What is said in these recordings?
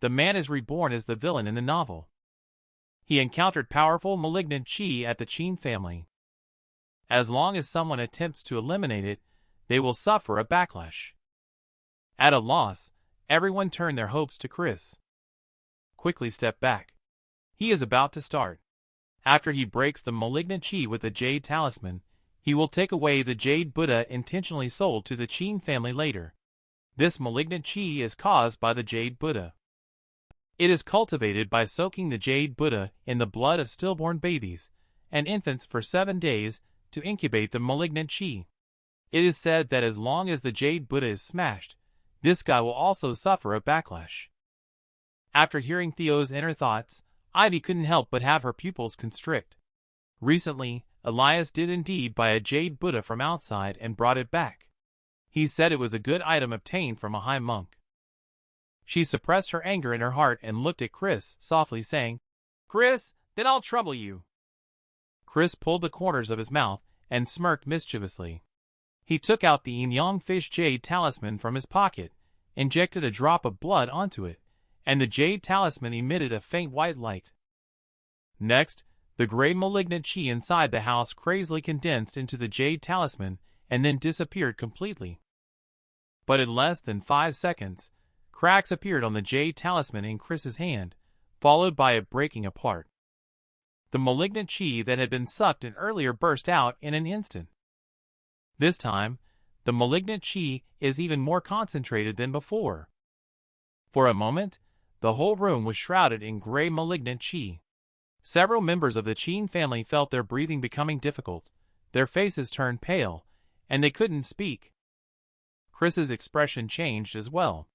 the man is reborn as the villain in the novel. He encountered powerful malignant chi at the Qin family. As long as someone attempts to eliminate it, they will suffer a backlash. At a loss, everyone turned their hopes to Chris. Quickly step back. He is about to start. After he breaks the malignant chi with the Jade Talisman, he will take away the Jade Buddha intentionally sold to the Qin family later. This malignant chi is caused by the Jade Buddha. It is cultivated by soaking the Jade Buddha in the blood of stillborn babies and infants for 7 days to incubate the malignant chi. It is said that as long as the Jade Buddha is smashed, this guy will also suffer a backlash. After hearing Theo's inner thoughts, Ivy couldn't help but have her pupils constrict. Recently, Elias did indeed buy a Jade Buddha from outside and brought it back. He said it was a good item obtained from a high monk. She suppressed her anger in her heart and looked at Chris, softly saying, "Chris, then I'll trouble you." Chris pulled the corners of his mouth and smirked mischievously. He took out the yin-yang fish Jade Talisman from his pocket, injected a drop of blood onto it, and the Jade Talisman emitted a faint white light. Next, the gray malignant chi inside the house crazily condensed into the Jade Talisman and then disappeared completely. But in less than 5 seconds, cracks appeared on the Jade Talisman in Chris's hand, followed by it breaking apart. The malignant chi that had been sucked in earlier burst out in an instant. This time, the malignant chi is even more concentrated than before. For a moment, the whole room was shrouded in gray malignant chi. Several members of the Qin family felt their breathing becoming difficult, their faces turned pale, and they couldn't speak. Chris's expression changed as well.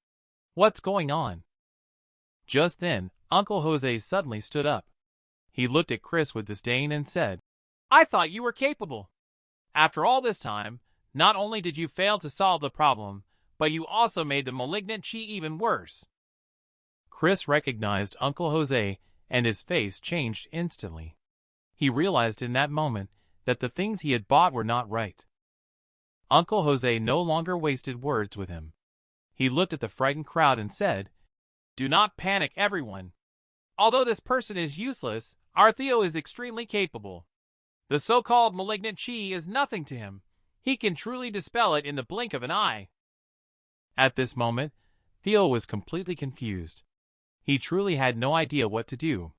"What's going on?" Just then, Uncle Jose suddenly stood up. He looked at Chris with disdain and said, "I thought you were capable. After all this time, not only did you fail to solve the problem, but you also made the malignant chi even worse." Chris recognized Uncle Jose, and his face changed instantly. He realized in that moment that the things he had bought were not right. Uncle Jose no longer wasted words with him. He looked at the frightened crowd and said, "Do not panic, everyone. Although this person is useless, our Theo is extremely capable. The so-called malignant chi is nothing to him. He can truly dispel it in the blink of an eye." At this moment, Theo was completely confused. He truly had no idea what to do.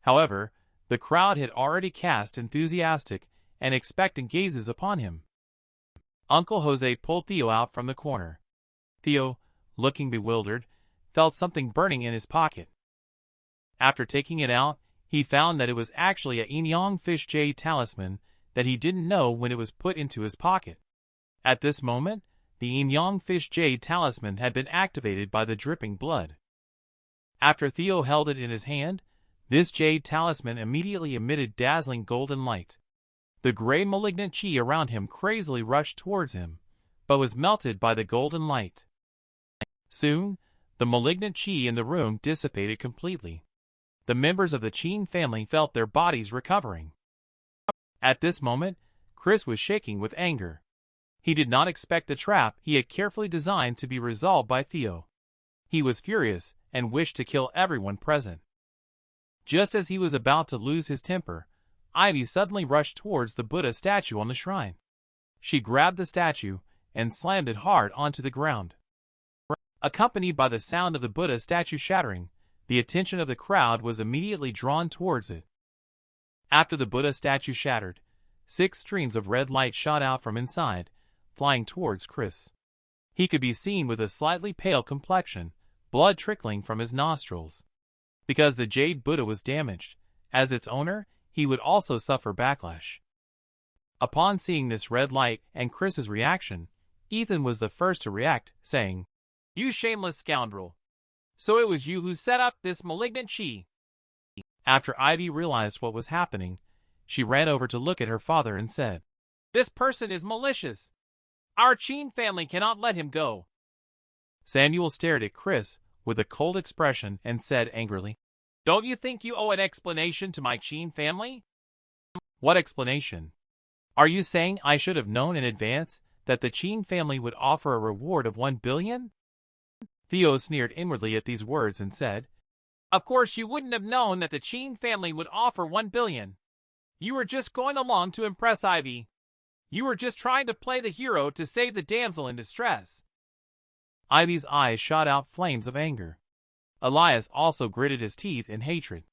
However, the crowd had already cast enthusiastic and expectant gazes upon him. Uncle Jose pulled Theo out from the corner. Theo, looking bewildered, felt something burning in his pocket. After taking it out, he found that it was actually a yin-yang fish Jade Talisman that he didn't know when it was put into his pocket. At this moment, the yin-yang fish Jade Talisman had been activated by the dripping blood. After Theo held it in his hand, this Jade Talisman immediately emitted dazzling golden light. The gray malignant chi around him crazily rushed towards him, but was melted by the golden light. Soon, the malignant chi in the room dissipated completely. The members of the Qin family felt their bodies recovering. At this moment, Chris was shaking with anger. He did not expect the trap he had carefully designed to be resolved by Theo. He was furious and wished to kill everyone present. Just as he was about to lose his temper, Ivy suddenly rushed towards the Buddha statue on the shrine. She grabbed the statue and slammed it hard onto the ground. Accompanied by the sound of the Buddha statue shattering, the attention of the crowd was immediately drawn towards it. After the Buddha statue shattered, 6 streams of red light shot out from inside, flying towards Chris. He could be seen with a slightly pale complexion, blood trickling from his nostrils. Because the Jade Buddha was damaged, as its owner, he would also suffer backlash. Upon seeing this red light and Chris's reaction, Ethan was the first to react, saying, "You shameless scoundrel! So it was you who set up this malignant chi." After Ivy realized what was happening, she ran over to look at her father and said, "This person is malicious. Our Qin family cannot let him go." Samuel stared at Chris with a cold expression and said angrily, "Don't you think you owe an explanation to my Qin family?" "What explanation? Are you saying I should have known in advance that the Qin family would offer a reward of 1 billion? Theo sneered inwardly at these words and said, "Of course you wouldn't have known that the Qin family would offer 1 billion. You were just going along to impress Ivy. You were just trying to play the hero to save the damsel in distress." Ivy's eyes shot out flames of anger. Elias also gritted his teeth in hatred.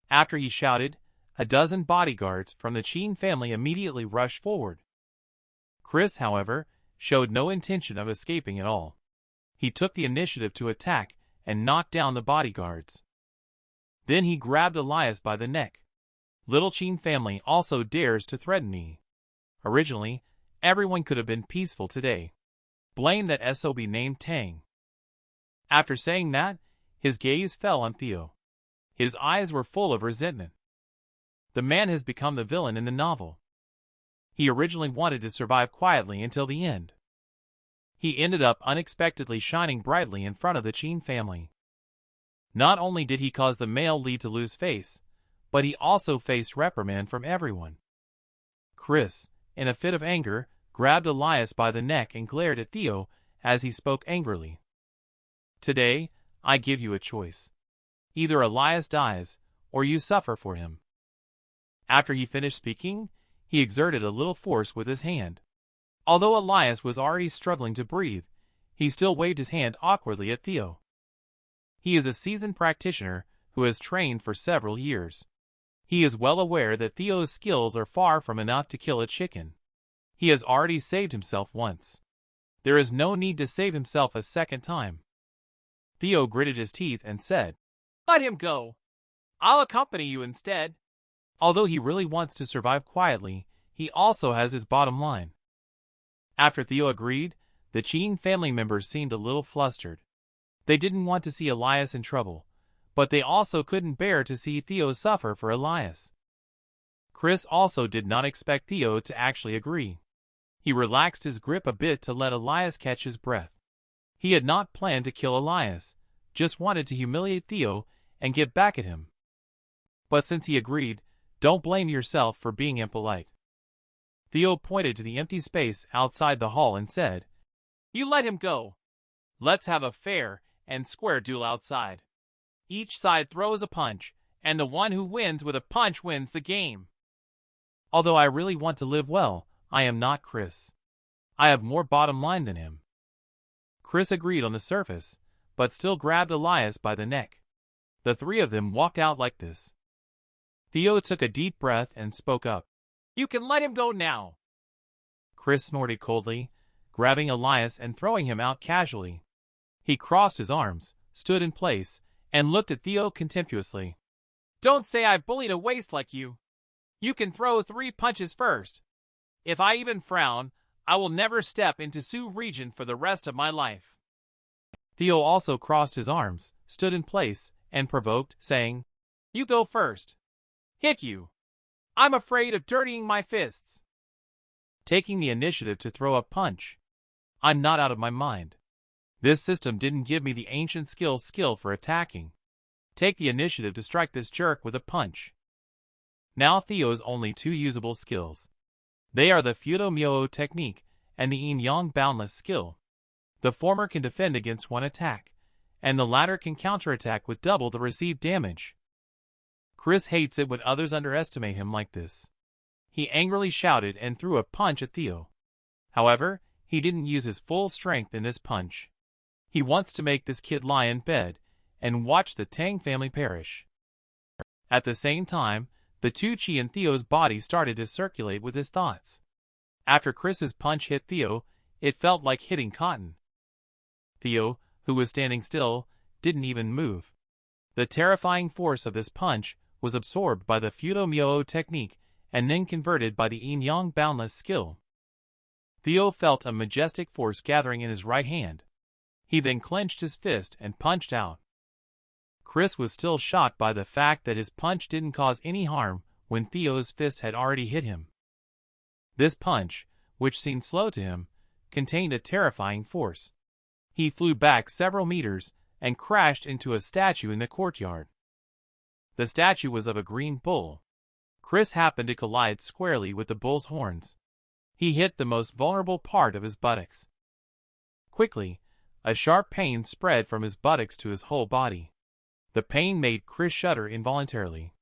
After he shouted, a dozen bodyguards from the Qin family immediately rushed forward. Chris, however, showed no intention of escaping at all. He took the initiative to attack and knock down the bodyguards. Then he grabbed Elias by the neck. "Little Qin family also dares to threaten me. Originally, everyone could have been peaceful today. Blame that SOB named Tang." After saying that, his gaze fell on Theo. His eyes were full of resentment. The man has become the villain in the novel. He originally wanted to survive quietly until the end. He ended up unexpectedly shining brightly in front of the Qin family. Not only did he cause the male lead to lose face, but he also faced reprimand from everyone. Chris, in a fit of anger, grabbed Elias by the neck and glared at Theo as he spoke angrily. "Today, I give you a choice. Either Elias dies, or you suffer for him." After he finished speaking, he exerted a little force with his hand. Although Elias was already struggling to breathe, he still waved his hand awkwardly at Theo. He is a seasoned practitioner who has trained for several years. He is well aware that Theo's skills are far from enough to kill a chicken. He has already saved himself once. There is no need to save himself a second time. Theo gritted his teeth and said, "Let him go. I'll accompany you instead." Although he really wants to survive quietly, he also has his bottom line. After Theo agreed, the Qin family members seemed a little flustered. They didn't want to see Elias in trouble, but they also couldn't bear to see Theo suffer for Elias. Chris also did not expect Theo to actually agree. He relaxed his grip a bit to let Elias catch his breath. He had not planned to kill Elias, just wanted to humiliate Theo and get back at him. But since he agreed, don't blame yourself for being impolite. Theo pointed to the empty space outside the hall and said, "You let him go. Let's have a fair and square duel outside. Each side throws a punch, and the one who wins with a punch wins the game." Although I really want to live well, I am not Chris. I have more bottom line than him. Chris agreed on the surface, but still grabbed Elias by the neck. The three of them walked out like this. Theo took a deep breath and spoke up. "You can let him go now." Chris snorted coldly, grabbing Elias and throwing him out casually. He crossed his arms, stood in place, and looked at Theo contemptuously. "Don't say I bullied a waste like you. You can throw 3 punches first. If I even frown, I will never step into Sioux region for the rest of my life." Theo also crossed his arms, stood in place, and provoked, saying, "You go first. Hit you. I'm afraid of dirtying my fists." Taking the initiative to throw a punch. I'm not out of my mind. This system didn't give me the ancient skill for attacking. Take the initiative to strike this jerk with a punch. Now Theo's only 2 usable skills. They are the Fudo Myo technique and the Yin-Yang Boundless skill. The former can defend against 1 attack, and the latter can counterattack with double the received damage. Chris hates it when others underestimate him like this. He angrily shouted and threw a punch at Theo. However, he didn't use his full strength in this punch. He wants to make this kid lie in bed and watch the Tang family perish. At the same time, the two chi in Theo's body started to circulate with his thoughts. After Chris's punch hit Theo, it felt like hitting cotton. Theo, who was standing still, didn't even move. The terrifying force of this punch was absorbed by the Fudo Myo technique and then converted by the Yin-Yang Boundless skill. Theo felt a majestic force gathering in his right hand. He then clenched his fist and punched out. Chris was still shocked by the fact that his punch didn't cause any harm when Theo's fist had already hit him. This punch, which seemed slow to him, contained a terrifying force. He flew back several meters and crashed into a statue in the courtyard. The statue was of a green bull. Chris happened to collide squarely with the bull's horns. He hit the most vulnerable part of his buttocks. Quickly, A sharp pain spread from his buttocks to his whole body. The pain made Chris shudder involuntarily.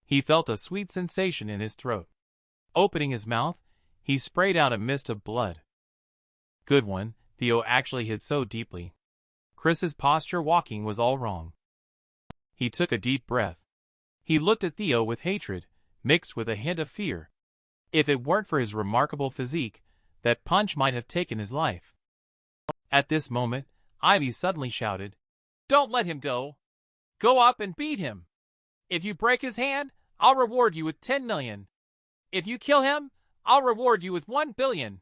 He felt a sweet sensation in his throat. Opening his mouth, he sprayed out a mist of blood. Good one, Theo actually hit so deeply. Chris's posture walking was all wrong. He took a deep breath. He looked at Theo with hatred, mixed with a hint of fear. If it weren't for his remarkable physique, that punch might have taken his life. At this moment, Ivy suddenly shouted, "Don't let him go! Go up and beat him! If you break his hand, I'll reward you with 10 million. If you kill him, I'll reward you with 1 billion.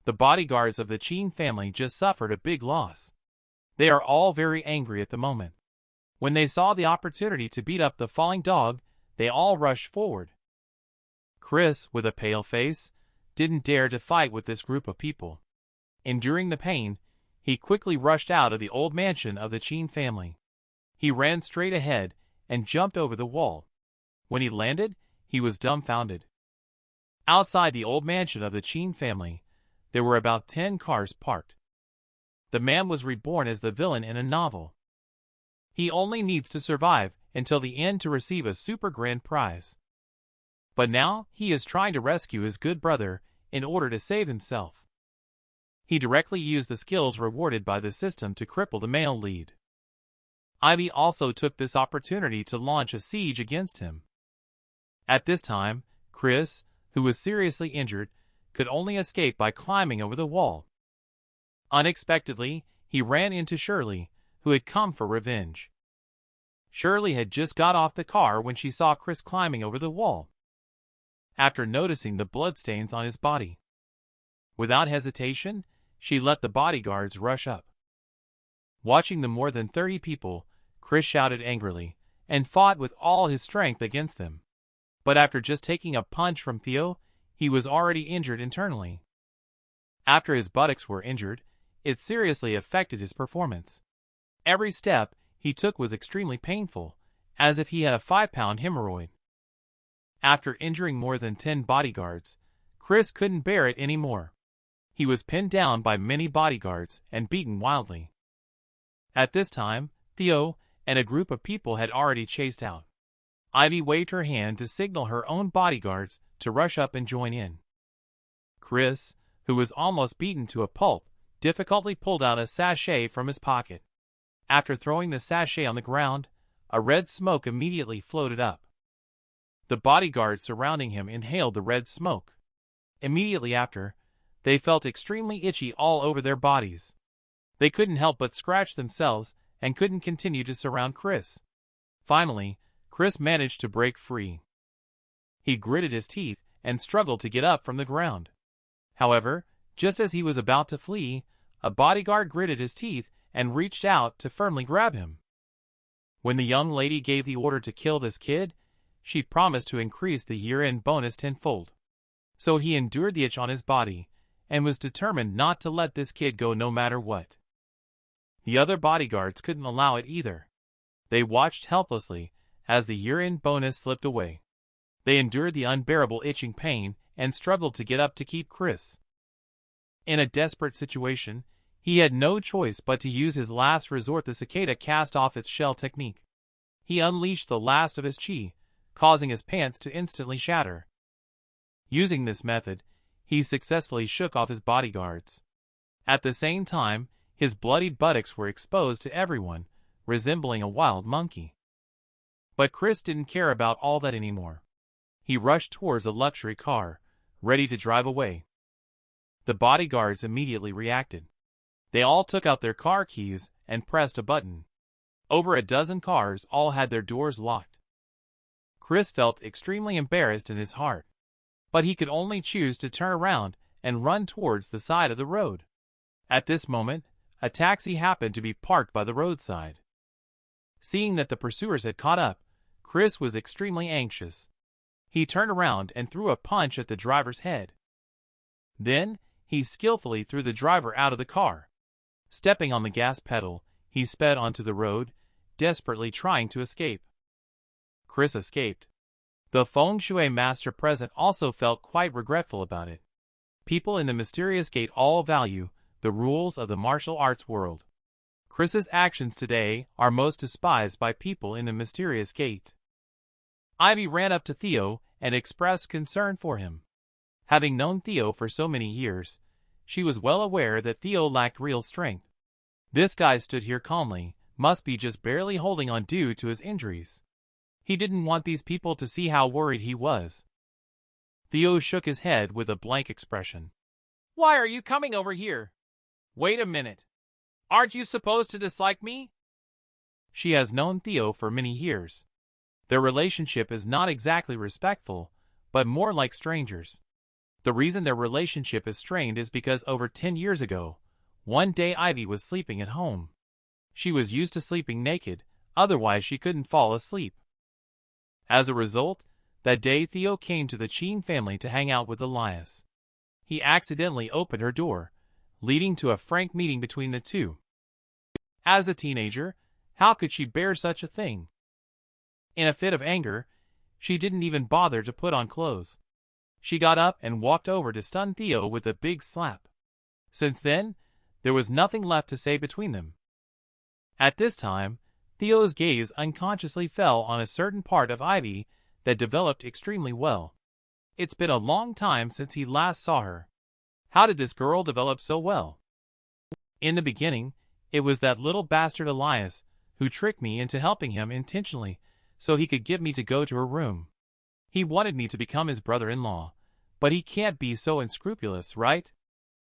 The bodyguards of the Qin family just suffered a big loss. They are all very angry at the moment. When they saw the opportunity to beat up the falling dog, they all rushed forward. Chris, with a pale face, didn't dare to fight with this group of people. Enduring the pain, he quickly rushed out of the old mansion of the Qin family. He ran straight ahead and jumped over the wall. When he landed, he was dumbfounded. Outside the old mansion of the Qin family, there were about 10 cars parked. The man was reborn as the villain in a novel. He only needs to survive until the end to receive a super grand prize. But now he is trying to rescue his good brother in order to save himself. He directly used the skills rewarded by the system to cripple the male lead. Ivy also took this opportunity to launch a siege against him. At this time, Chris, who was seriously injured, could only escape by climbing over the wall. Unexpectedly, he ran into Shirley, who had come for revenge. Shirley had just got off the car when she saw Chris climbing over the wall. After noticing the bloodstains on his body, without hesitation, she let the bodyguards rush up. Watching the more than 30 people, Chris shouted angrily and fought with all his strength against them. But after just taking a punch from Theo, he was already injured internally. After his buttocks were injured, it seriously affected his performance. Every step he took was extremely painful, as if he had a 5-pound hemorrhoid. After injuring more than 10 bodyguards, Chris couldn't bear it anymore. He was pinned down by many bodyguards and beaten wildly. At this time, Theo and a group of people had already chased out. Ivy waved her hand to signal her own bodyguards to rush up and join in. Chris, who was almost beaten to a pulp, difficultly pulled out a sachet from his pocket. After throwing the sachet on the ground, a red smoke immediately floated up. The bodyguards surrounding him inhaled the red smoke. Immediately after, they felt extremely itchy all over their bodies. They couldn't help but scratch themselves and couldn't continue to surround Chris. Finally, Chris managed to break free. He gritted his teeth and struggled to get up from the ground. However, just as he was about to flee, a bodyguard gritted his teeth and reached out to firmly grab him. When the young lady gave the order to kill this kid, she promised to increase the year-end bonus tenfold. So he endured the itch on his body and was determined not to let this kid go no matter what. The other bodyguards couldn't allow it either. They watched helplessly as the year-end bonus slipped away. They endured the unbearable itching pain and struggled to get up to keep Chris. In a desperate situation, he had no choice but to use his last resort, the cicada cast off its shell technique. He unleashed the last of his chi, causing his pants to instantly shatter. Using this method, he successfully shook off his bodyguards. At the same time, his bloodied buttocks were exposed to everyone, resembling a wild monkey. But Chris didn't care about all that anymore. He rushed towards a luxury car, ready to drive away. The bodyguards immediately reacted. They all took out their car keys and pressed a button. Over a dozen cars all had their doors locked. Chris felt extremely embarrassed in his heart, but he could only choose to turn around and run towards the side of the road. At this moment, a taxi happened to be parked by the roadside. Seeing that the pursuers had caught up, Chris was extremely anxious. He turned around and threw a punch at the driver's head. Then, he skillfully threw the driver out of the car. Stepping on the gas pedal, he sped onto the road, desperately trying to escape. Chris escaped. The feng shui master present also felt quite regretful about it. People in the mysterious gate all value the rules of the martial arts world. Chris's actions today are most despised by people in the mysterious gate. Ivy ran up to Theo and expressed concern for him. Having known Theo for so many years, she was well aware that Theo lacked real strength. This guy stood here calmly, must be just barely holding on due to his injuries. He didn't want these people to see how worried he was. Theo shook his head with a blank expression. "Why are you coming over here? Wait a minute. Aren't you supposed to dislike me?" She has known Theo for many years. Their relationship is not exactly respectful, but more like strangers. The reason their relationship is strained is because over 10 years ago, one day Ivy was sleeping at home. She was used to sleeping naked, otherwise she couldn't fall asleep. As a result, that day Theo came to the Chin family to hang out with Elias. He accidentally opened her door, leading to a frank meeting between the two. As a teenager, how could she bear such a thing? In a fit of anger, she didn't even bother to put on clothes. She got up and walked over to stun Theo with a big slap. Since then, there was nothing left to say between them. At this time, Theo's gaze unconsciously fell on a certain part of Ivy that developed extremely well. It's been a long time since he last saw her. How did this girl develop so well? In the beginning, it was that little bastard Elias who tricked me into helping him intentionally so he could get me to go to her room. He wanted me to become his brother-in-law, but he can't be so unscrupulous, right?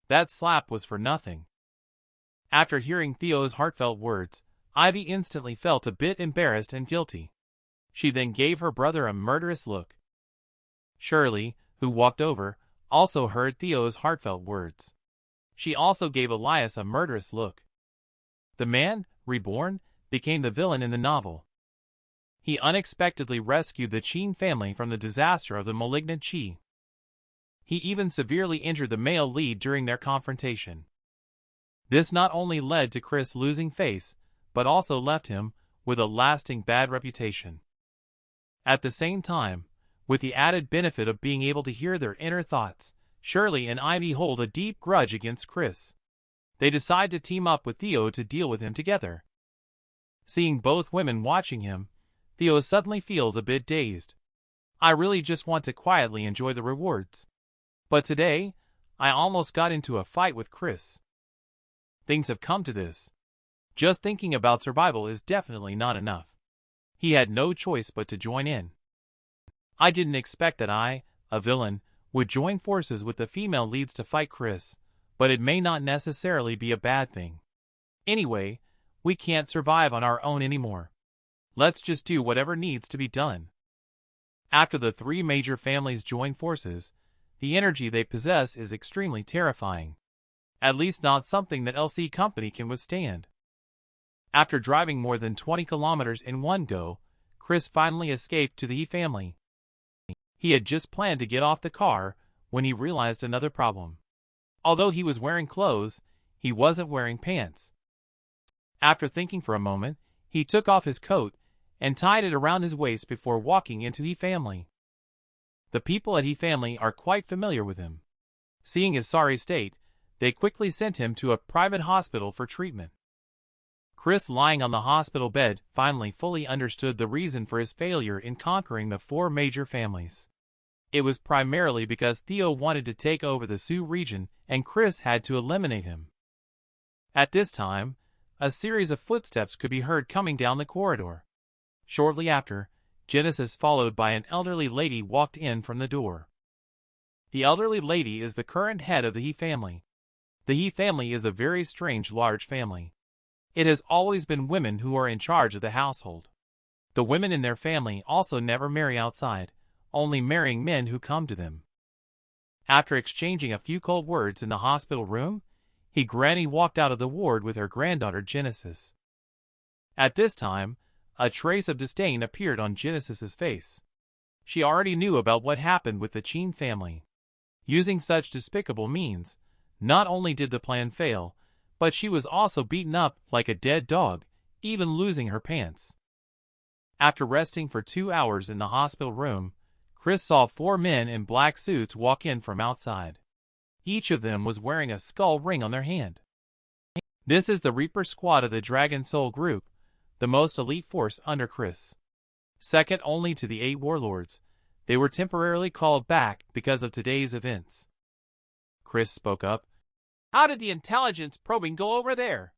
That slap was for nothing. After hearing Theo's heartfelt words, Ivy instantly felt a bit embarrassed and guilty. She then gave her brother a murderous look. Shirley, who walked over, also heard Theo's heartfelt words. She also gave Elias a murderous look. The man, reborn, became the villain in the novel. He unexpectedly rescued the Chin family from the disaster of the malignant Chi. He even severely injured the male lead during their confrontation. This not only led to Chris losing face, but also left him with a lasting bad reputation. At the same time, with the added benefit of being able to hear their inner thoughts, Shirley and Ivy hold a deep grudge against Chris. They decide to team up with Theo to deal with him together. Seeing both women watching him, Theo suddenly feels a bit dazed. I really just want to quietly enjoy the rewards. But today, I almost got into a fight with Chris. Things have come to this. Just thinking about survival is definitely not enough. He had no choice but to join in. I didn't expect that I, a villain, would join forces with the female leads to fight Chris, but it may not necessarily be a bad thing. Anyway, we can't survive on our own anymore. Let's just do whatever needs to be done. After the three major families join forces, the energy they possess is extremely terrifying. At least not something that LC Company can withstand. After driving more than 20 kilometers in one go, Chris finally escaped to the He family. He had just planned to get off the car when he realized another problem. Although he was wearing clothes, he wasn't wearing pants. After thinking for a moment, he took off his coat and tied it around his waist before walking into He family. The people at He family are quite familiar with him. Seeing his sorry state, they quickly sent him to a private hospital for treatment. Chris, lying on the hospital bed, finally fully understood the reason for his failure in conquering the four major families. It was primarily because Theo wanted to take over the Sioux region and Chris had to eliminate him. At this time, a series of footsteps could be heard coming down the corridor. Shortly after, Genesis, followed by an elderly lady, walked in from the door. The elderly lady is the current head of the He family. The He family is a very strange large family. It has always been women who are in charge of the household. The women in their family also never marry outside, only marrying men who come to them. After exchanging a few cold words in the hospital room, Granny walked out of the ward with her granddaughter Genesis. At this time, a trace of disdain appeared on Genesis's face. She already knew about what happened with the Chin family. Using such despicable means, not only did the plan fail, but she was also beaten up like a dead dog, even losing her pants. After resting for 2 hours in the hospital room, Chris saw 4 men in black suits walk in from outside. Each of them was wearing a skull ring on their hand. This is the Reaper squad of the Dragon Soul group, the most elite force under Chris. Second only to the 8 warlords, they were temporarily called back because of today's events. Chris spoke up. How did the intelligence probing go over there?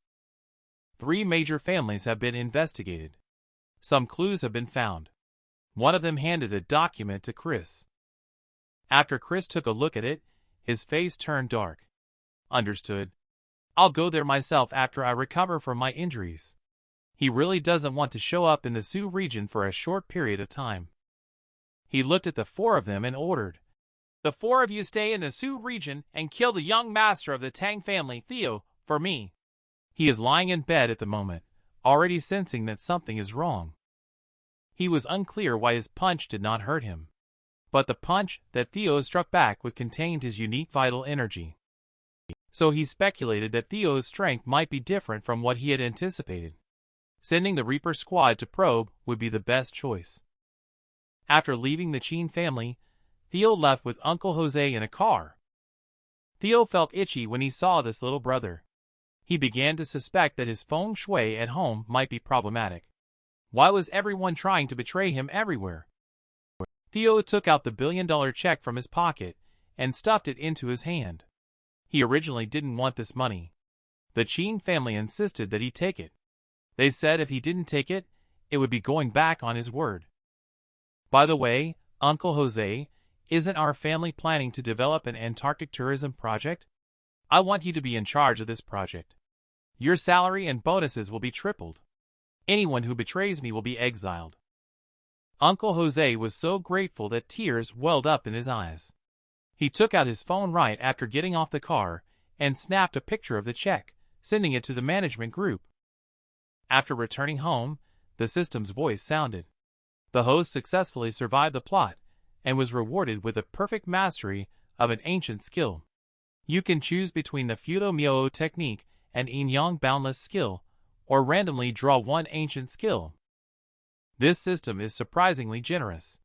3 major families have been investigated. Some clues have been found. One of them handed a document to Chris. After Chris took a look at it, his face turned dark. Understood. I'll go there myself after I recover from my injuries. He really doesn't want to show up in the Sioux region for a short period of time. He looked at the 4 of them and ordered. The 4 of you stay in the Sioux region and kill the young master of the Tang family, Theo, for me. He is lying in bed at the moment, already sensing that something is wrong. He was unclear why his punch did not hurt him. But the punch that Theo struck back with contained his unique vital energy. So he speculated that Theo's strength might be different from what he had anticipated. Sending the Reaper squad to probe would be the best choice. After leaving the Qin family, Theo left with Uncle Jose in a car. Theo felt itchy when he saw this little brother. He began to suspect that his feng shui at home might be problematic. Why was everyone trying to betray him everywhere? Theo took out the $1 billion check from his pocket and stuffed it into his hand. He originally didn't want this money. The Qin family insisted that he take it. They said if he didn't take it, it would be going back on his word. By the way, Uncle Jose, isn't our family planning to develop an Antarctic tourism project? I want you to be in charge of this project. Your salary and bonuses will be tripled. Anyone who betrays me will be exiled. Uncle Jose was so grateful that tears welled up in his eyes. He took out his phone right after getting off the car and snapped a picture of the check, sending it to the management group. After returning home, the system's voice sounded. The host successfully survived the plot and was rewarded with a perfect mastery of an ancient skill. You can choose between the Fudo Myoo technique and Yin Yang Boundless skill, or randomly draw one ancient skill. This system is surprisingly generous,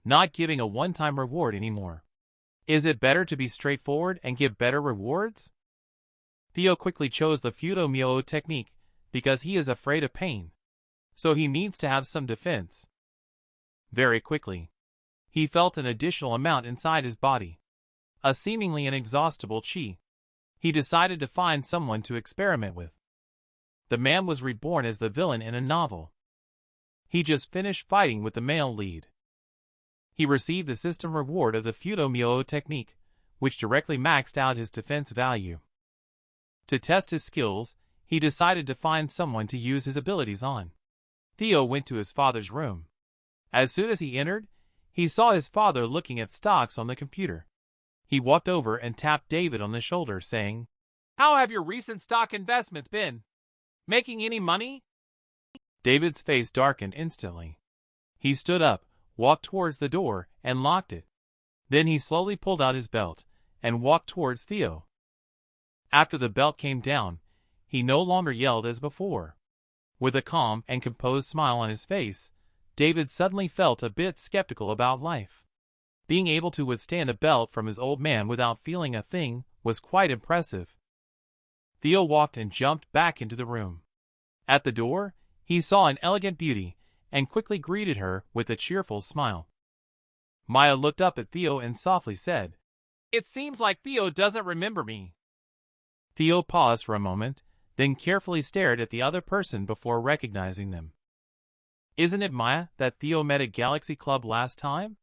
not giving a one-time reward anymore. Is it better to be straightforward and give better rewards? Theo quickly chose the Fudo Myoo technique because he is afraid of pain, so he needs to have some defense. Very quickly, he felt an additional amount inside his body, a seemingly inexhaustible chi. He decided to find someone to experiment with. The man was reborn as the villain in a novel. He just finished fighting with the male lead. He received the system reward of the Fudo Myoo technique, which directly maxed out his defense value. To test his skills, he decided to find someone to use his abilities on. Theo went to his father's room. As soon as he entered, he saw his father looking at stocks on the computer. He walked over and tapped David on the shoulder, saying, "How have your recent stock investments been? Making any money?" David's face darkened instantly. He stood up, walked towards the door, and locked it. Then he slowly pulled out his belt and walked towards Theo. After the belt came down, he no longer yelled as before. With a calm and composed smile on his face, David suddenly felt a bit skeptical about life. Being able to withstand a belt from his old man without feeling a thing was quite impressive. Theo walked and jumped back into the room. At the door, he saw an elegant beauty and quickly greeted her with a cheerful smile. Maya looked up at Theo and softly said, "It seems like Theo doesn't remember me." Theo paused for a moment, then carefully stared at the other person before recognizing them. Isn't it Maya that Theo met at Galaxy Club last time?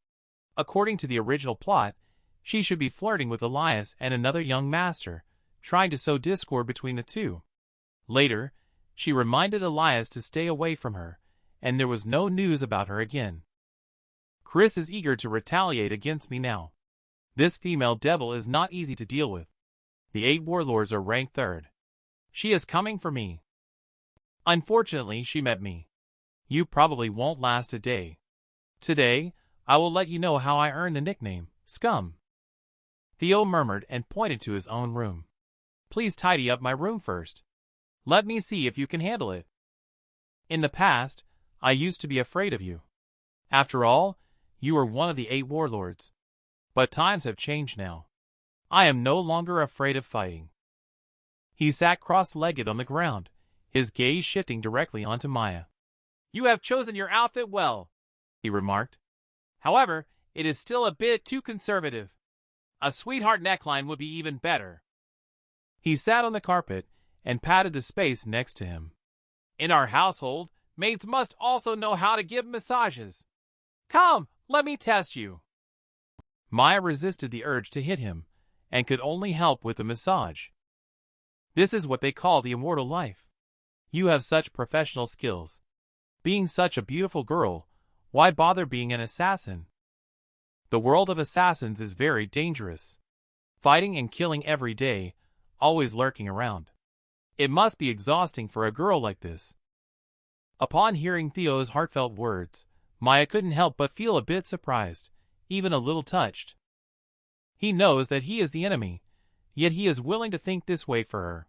According to the original plot, she should be flirting with Elias and another young master, trying to sow discord between the two. Later, she reminded Elias to stay away from her, and there was no news about her again. Chris is eager to retaliate against me now. This female devil is not easy to deal with. The 8 warlords are ranked 3rd. She is coming for me. Unfortunately, she met me. You probably won't last a day. Today, I will let you know how I earned the nickname, Scum." Theo murmured and pointed to his own room. "Please tidy up my room first. Let me see if you can handle it. In the past, I used to be afraid of you. After all, you were one of the 8 warlords. But times have changed now. I am no longer afraid of fighting." He sat cross-legged on the ground, his gaze shifting directly onto Maya. "You have chosen your outfit well," he remarked. "However, it is still a bit too conservative. A sweetheart neckline would be even better." He sat on the carpet and patted the space next to him. "In our household, maids must also know how to give massages. Come, let me test you." Maya resisted the urge to hit him, and could only help with the massage. "This is what they call the immortal life. You have such professional skills. Being such a beautiful girl, why bother being an assassin? The world of assassins is very dangerous. Fighting and killing every day, always lurking around. It must be exhausting for a girl like this." Upon hearing Theo's heartfelt words, Maya couldn't help but feel a bit surprised, even a little touched. He knows that he is the enemy, yet he is willing to think this way for her.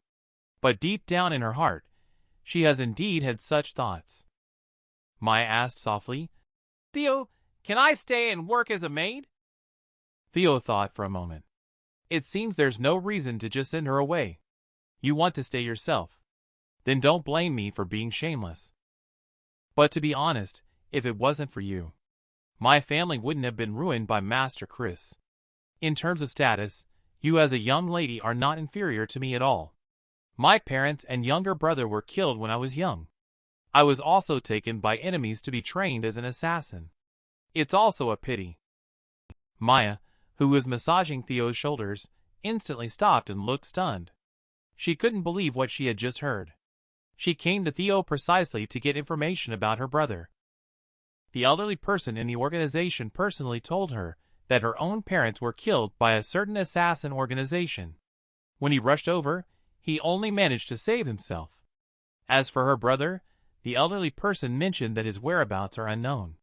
But deep down in her heart, she has indeed had such thoughts. Maya asked softly, "Theo, can I stay and work as a maid?" Theo thought for a moment. "It seems there's no reason to just send her away. You want to stay yourself. Then don't blame me for being shameless. But to be honest, if it wasn't for you, my family wouldn't have been ruined by Master Chris. In terms of status, you as a young lady are not inferior to me at all. My parents and younger brother were killed when I was young. I was also taken by enemies to be trained as an assassin. It's also a pity." Maya, who was massaging Theo's shoulders, instantly stopped and looked stunned. She couldn't believe what she had just heard. She came to Theo precisely to get information about her brother. The elderly person in the organization personally told her that her own parents were killed by a certain assassin organization. When he rushed over, he only managed to save himself. As for her brother, the elderly person mentioned that his whereabouts are unknown.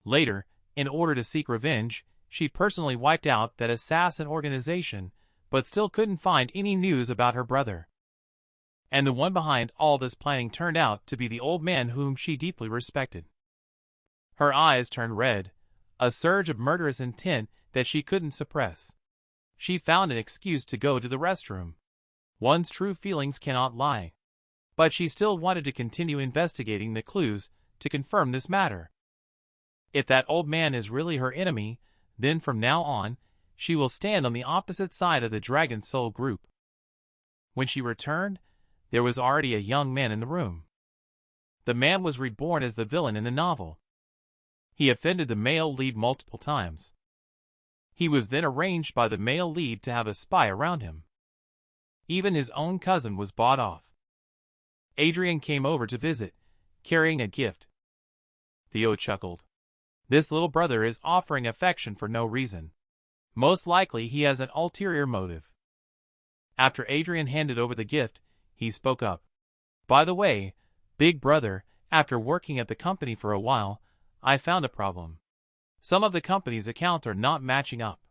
Later, in order to seek revenge, she personally wiped out that assassin organization, but still couldn't find any news about her brother. And the one behind all this planning turned out to be the old man whom she deeply respected. Her eyes turned red, a surge of murderous intent that she couldn't suppress. She found an excuse to go to the restroom. One's true feelings cannot lie. But she still wanted to continue investigating the clues to confirm this matter. If that old man is really her enemy, then from now on, she will stand on the opposite side of the Dragon Soul group. When she returned, there was already a young man in the room. The man was reborn as the villain in the novel. He offended the male lead multiple times. He was then arranged by the male lead to have a spy around him. Even his own cousin was bought off. Adrian came over to visit, carrying a gift. Theo chuckled. This little brother is offering affection for no reason. Most likely he has an ulterior motive. After Adrian handed over the gift, he spoke up. "By the way, big brother, after working at the company for a while, I found a problem. Some of the company's accounts are not matching up.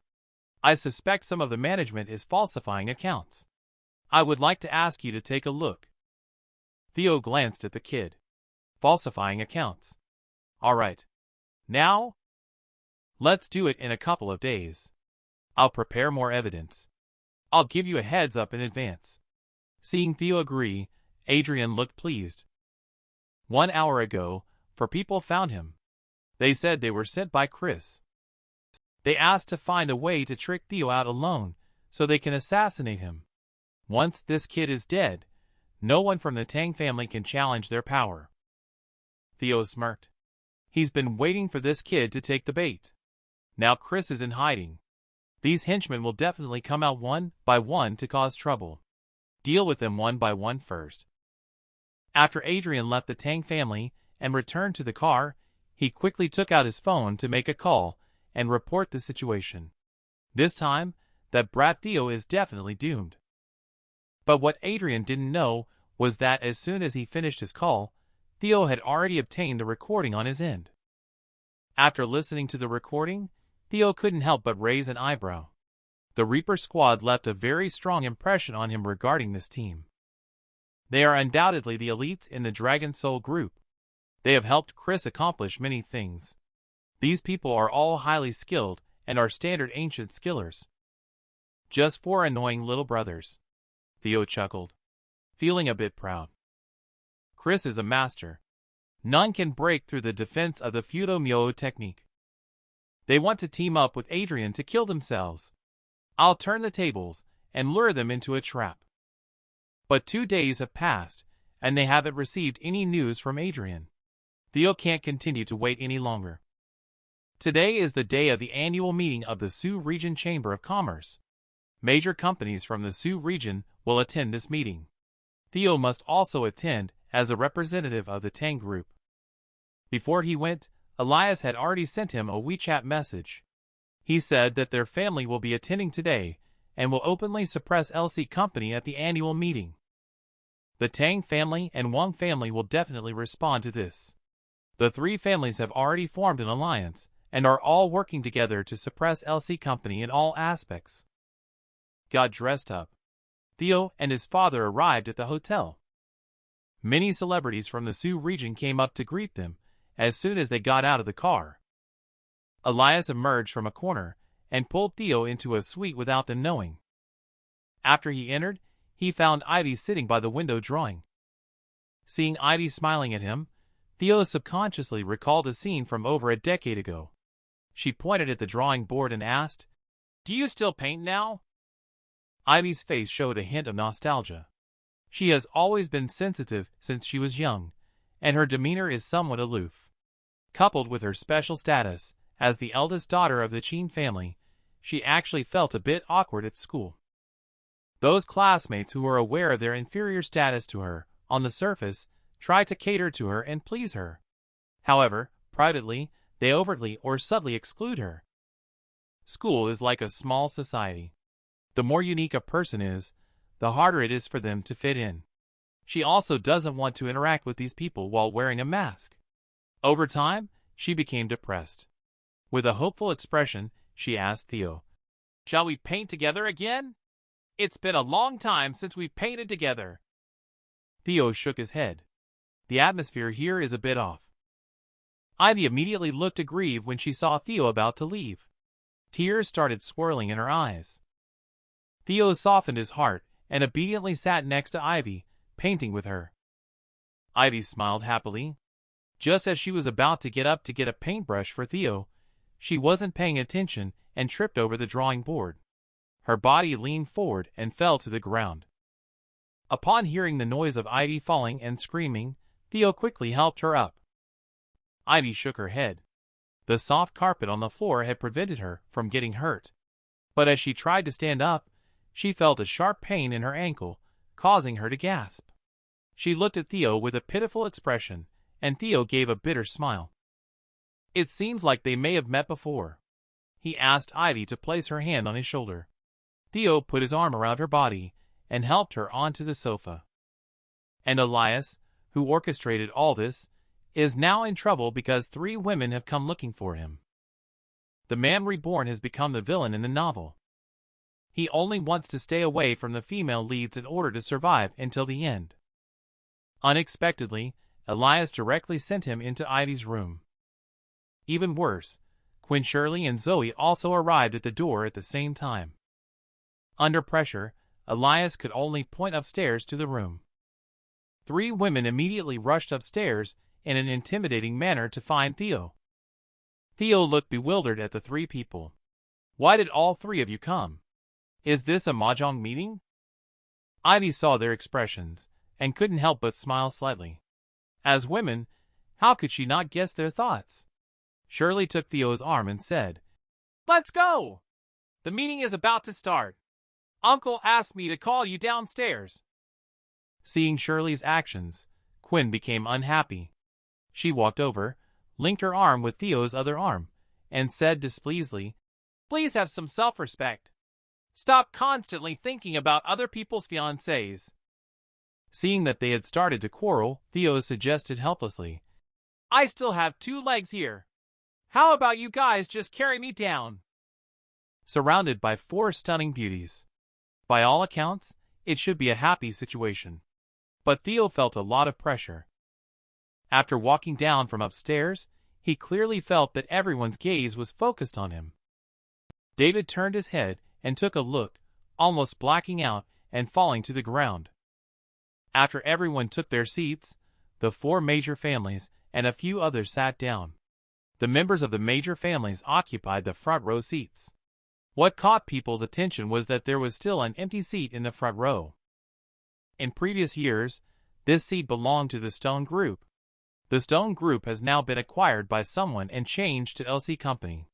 I suspect some of the management is falsifying accounts. I would like to ask you to take a look." Theo glanced at the kid. "Falsifying accounts. All right. Now? Let's do it in a couple of days. I'll prepare more evidence. I'll give you a heads up in advance." Seeing Theo agree, Adrian looked pleased. 1 hour ago, 4 people found him. They said they were sent by Chris. They asked to find a way to trick Theo out alone, so they can assassinate him. Once this kid is dead, no one from the Tang family can challenge their power. Theo smirked. He's been waiting for this kid to take the bait. Now Chris is in hiding. These henchmen will definitely come out one by one to cause trouble. Deal with them one by one first. After Adrian left the Tang family and returned to the car, he quickly took out his phone to make a call and report the situation. This time, that brat Theo is definitely doomed. But what Adrian didn't know was that as soon as he finished his call, Theo had already obtained the recording on his end. After listening to the recording, Theo couldn't help but raise an eyebrow. The Reaper squad left a very strong impression on him regarding this team. They are undoubtedly the elites in the Dragon Soul group. They have helped Chris accomplish many things. These people are all highly skilled and are standard ancient skillers. Just 4 annoying little brothers. Theo chuckled, feeling a bit proud. Chris is a master. None can break through the defense of the Fudo Myo technique. They want to team up with Adrian to kill themselves. I'll turn the tables and lure them into a trap. But 2 days have passed, and they haven't received any news from Adrian. Theo can't continue to wait any longer. Today is the day of the annual meeting of the Sioux Region Chamber of Commerce. Major companies from the Sioux region will attend this meeting. Theo must also attend as a representative of the Tang group. Before he went, Elias had already sent him a WeChat message. He said that their family will be attending today and will openly suppress LC Company at the annual meeting. The Tang family and Wang family will definitely respond to this. The 3 families have already formed an alliance and are all working together to suppress LC Company in all aspects. Got dressed up. Theo and his father arrived at the hotel. Many celebrities from the Sioux region came up to greet them as soon as they got out of the car. Elias emerged from a corner and pulled Theo into a suite without them knowing. After he entered, he found Ivy sitting by the window drawing. Seeing Ivy smiling at him, Theo subconsciously recalled a scene from over a decade ago. She pointed at the drawing board and asked, "Do you still paint now?" Ivy's face showed a hint of nostalgia. She has always been sensitive since she was young, and her demeanor is somewhat aloof. Coupled with her special status as the eldest daughter of the Chin family, she actually felt a bit awkward at school. Those classmates who were aware of their inferior status to her, on the surface, try to cater to her and please her. However, privately, they overtly or subtly exclude her. School is like a small society. The more unique a person is, the harder it is for them to fit in. She also doesn't want to interact with these people while wearing a mask. Over time, she became depressed. With a hopeful expression, she asked Theo, "Shall we paint together again? It's been a long time since we painted together." Theo shook his head. The atmosphere here is a bit off. Ivy immediately looked aggrieved when she saw Theo about to leave. Tears started swirling in her eyes. Theo softened his heart and obediently sat next to Ivy, painting with her. Ivy smiled happily. Just as she was about to get up to get a paintbrush for Theo, she wasn't paying attention and tripped over the drawing board. Her body leaned forward and fell to the ground. Upon hearing the noise of Ivy falling and screaming, Theo quickly helped her up. Ivy shook her head. The soft carpet on the floor had prevented her from getting hurt. But as she tried to stand up, she felt a sharp pain in her ankle, causing her to gasp. She looked at Theo with a pitiful expression, and Theo gave a bitter smile. "It seems like they may have met before." He asked Ivy to place her hand on his shoulder. Theo put his arm around her body and helped her onto the sofa. And Elias, who orchestrated all this, is now in trouble because 3 women have come looking for him. The man reborn has become the villain in the novel. He only wants to stay away from the female leads in order to survive until the end. Unexpectedly, Elias directly sent him into Ivy's room. Even worse, Quinn Shirley and Zoe also arrived at the door at the same time. Under pressure, Elias could only point upstairs to the room. 3 women immediately rushed upstairs in an intimidating manner to find Theo. Theo looked bewildered at the 3 people. "Why did all 3 of you come? Is this a mahjong meeting?" Ivy saw their expressions and couldn't help but smile slightly. As women, how could she not guess their thoughts? Shirley took Theo's arm and said, "Let's go! The meeting is about to start. Uncle asked me to call you downstairs." Seeing Shirley's actions, Quinn became unhappy. She walked over, linked her arm with Theo's other arm, and said displeasedly, "Please have some self-respect. Stop constantly thinking about other people's fiancés." Seeing that they had started to quarrel, Theo suggested helplessly, "I still have 2 legs here. How about you guys just carry me down?" Surrounded by 4 stunning beauties. By all accounts, it should be a happy situation. But Theo felt a lot of pressure. After walking down from upstairs, he clearly felt that everyone's gaze was focused on him. David turned his head and took a look, almost blacking out and falling to the ground. After everyone took their seats, the 4 major families and a few others sat down. The members of the major families occupied the front row seats. What caught people's attention was that there was still an empty seat in the front row. In previous years, this seat belonged to the Stone Group. The Stone Group has now been acquired by someone and changed to LC Company.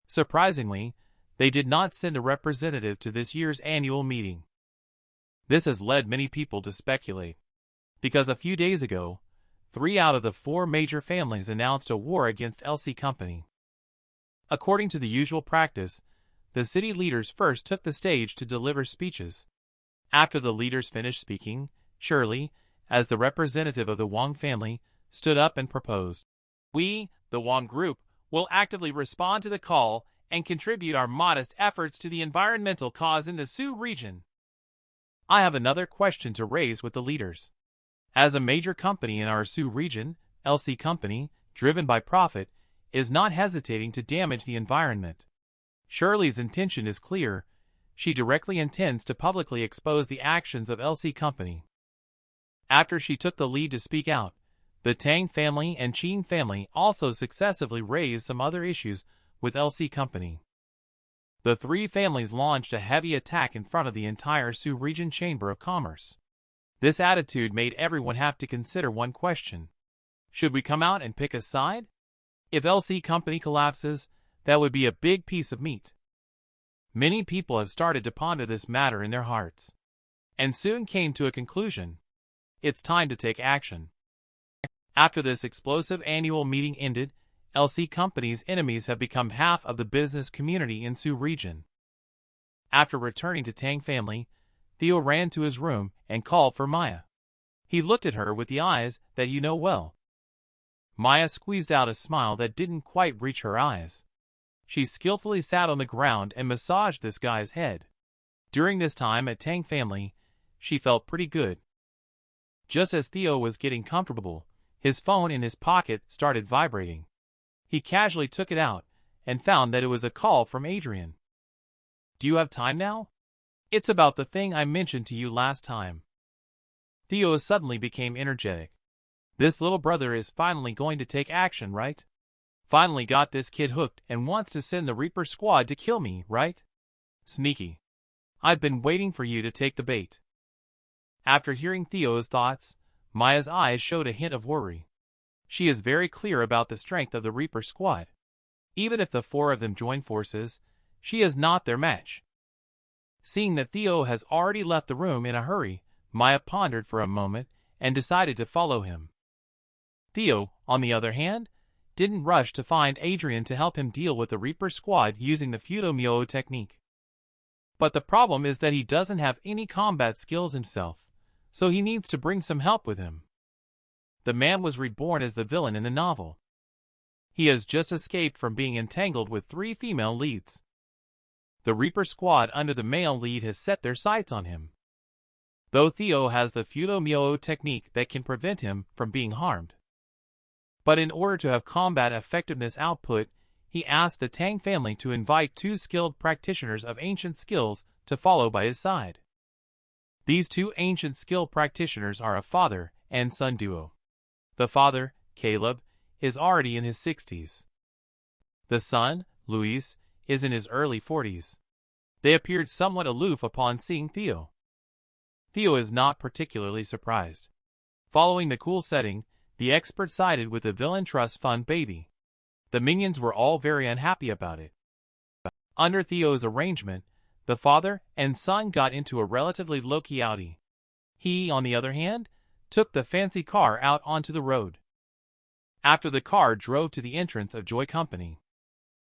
Surprisingly, they did not send a representative to this year's annual meeting. This has led many people to speculate, because a few days ago, 3 out of the 4 major families announced a war against LC Company. According to the usual practice, the city leaders first took the stage to deliver speeches. After the leaders finished speaking, Shirley, as the representative of the Wang family, stood up and proposed, "We, the Wang Group, will actively respond to the call and contribute our modest efforts to the environmental cause in the Sioux region. I have another question to raise with the leaders. As a major company in our Sioux region, LC Company, driven by profit, is not hesitating to damage the environment. Shirley's intention is clear. She directly intends to publicly expose the actions of LC Company." After she took the lead to speak out, the Tang family and Qin family also successively raised some other issues with LC Company. The 3 families launched a heavy attack in front of the entire Sioux Region Chamber of Commerce. This attitude made everyone have to consider one question. Should we come out and pick a side? If LC Company collapses, that would be a big piece of meat. Many people have started to ponder this matter in their hearts, and soon came to a conclusion. It's time to take action. After this explosive annual meeting ended, LC Company's enemies have become half of the business community in Sioux region. After returning to Tang family, Theo ran to his room and called for Maya. He looked at her with the eyes that you know well. Maya squeezed out a smile that didn't quite reach her eyes. She skillfully sat on the ground and massaged this guy's head. During this time at Tang family, she felt pretty good. Just as Theo was getting comfortable, his phone in his pocket started vibrating. He casually took it out and found that it was a call from Adrian. "Do you have time now? It's about the thing I mentioned to you last time." Theo suddenly became energetic. This little brother is finally going to take action, right? Finally got this kid hooked and wants to send the Reaper squad to kill me, right? Sneaky. I've been waiting for you to take the bait. After hearing Theo's thoughts, Maya's eyes showed a hint of worry. She is very clear about the strength of the Reaper squad. Even if the 4 of them join forces, she is not their match. Seeing that Theo has already left the room in a hurry, Maya pondered for a moment and decided to follow him. Theo, on the other hand, didn't rush to find Adrian to help him deal with the Reaper squad using the Fudo technique. But the problem is that he doesn't have any combat skills himself, so he needs to bring some help with him. The man was reborn as the villain in the novel. He has just escaped from being entangled with 3 female leads. The Reaper squad under the male lead has set their sights on him. Though Theo has the Fudo technique that can prevent him from being harmed. But in order to have combat effectiveness output, he asked the Tang family to invite 2 skilled practitioners of ancient skills to follow by his side. These 2 ancient skill practitioners are a father and son duo. The father, Caleb, is already in his 60s. The son, Luis, is in his early 40s. They appeared somewhat aloof upon seeing Theo. Theo is not particularly surprised. Following the cool setting, the expert sided with the villain trust fund baby. The minions were all very unhappy about it. Under Theo's arrangement, the father and son got into a relatively low-key outie. He, on the other hand, took the fancy car out onto the road. After the car drove to the entrance of Joy Company.